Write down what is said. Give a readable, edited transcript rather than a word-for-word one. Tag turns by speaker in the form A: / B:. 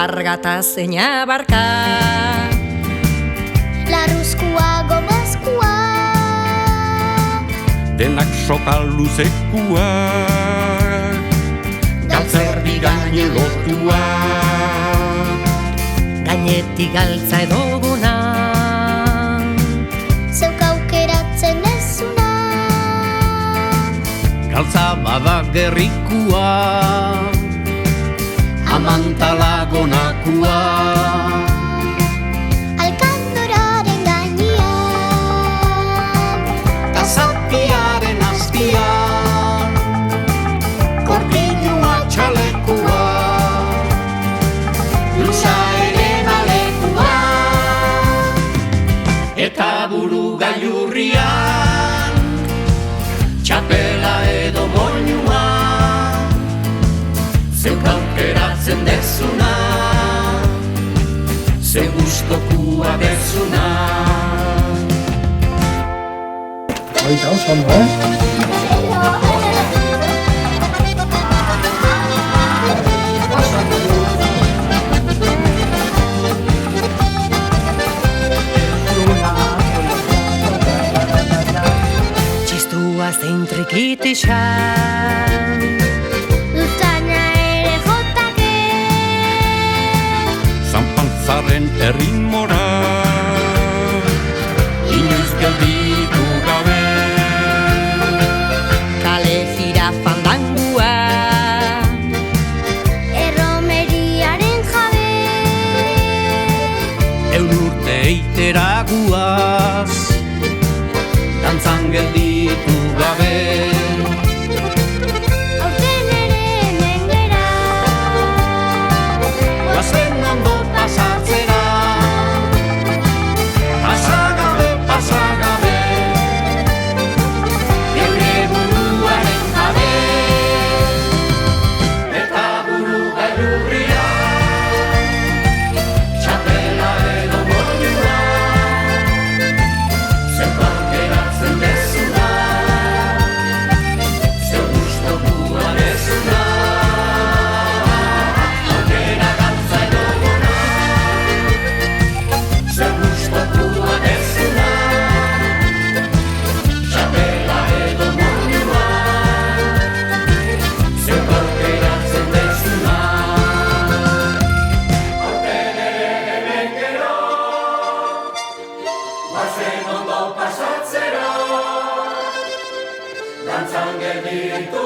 A: Alpargata zeina barka,
B: larruzkua gomazkua,
C: denak soka luzekua, galtzerdi gaine lotua,
A: gainetik galtza edo gona,
B: zeuk aukeratzen ezuna,
C: galtza bada gerrikua, amantalagonakua,
B: alkandoraren gainean,
C: ta zatiaren azpian, korpilua txalekua, luzaeren alekua, eta buru gailurrian, txapela edo moinua, zeuk aukeratzen dezuna, ze gustokua dezuna.
D: Baita oso ondo,
A: txistua zein trikitixan,
B: dutaina ere jotake,
C: Zanpantzaren erritmora, inoiz gelditu gabe,
A: kale jira fandangua,
B: erromeriaren jabe,
C: eun urte eiteraguaz, dantzan gelditu gabe,
B: aurten ere hemen gera,
C: guazen ondo pasatzera, pasagabe, geure buruaren jabe, eta buru gailurria, txapela edo moinua, zeuk aukeratzen dezuna, zeu gustokua dezuna, aukera galtza edo gona, zeu gustokua dezuna, txapela edo moinua, zeuk aukeratzen dezuna. Aurten ere hemen gero, guazen ondo pasatzera, dantzan gelditu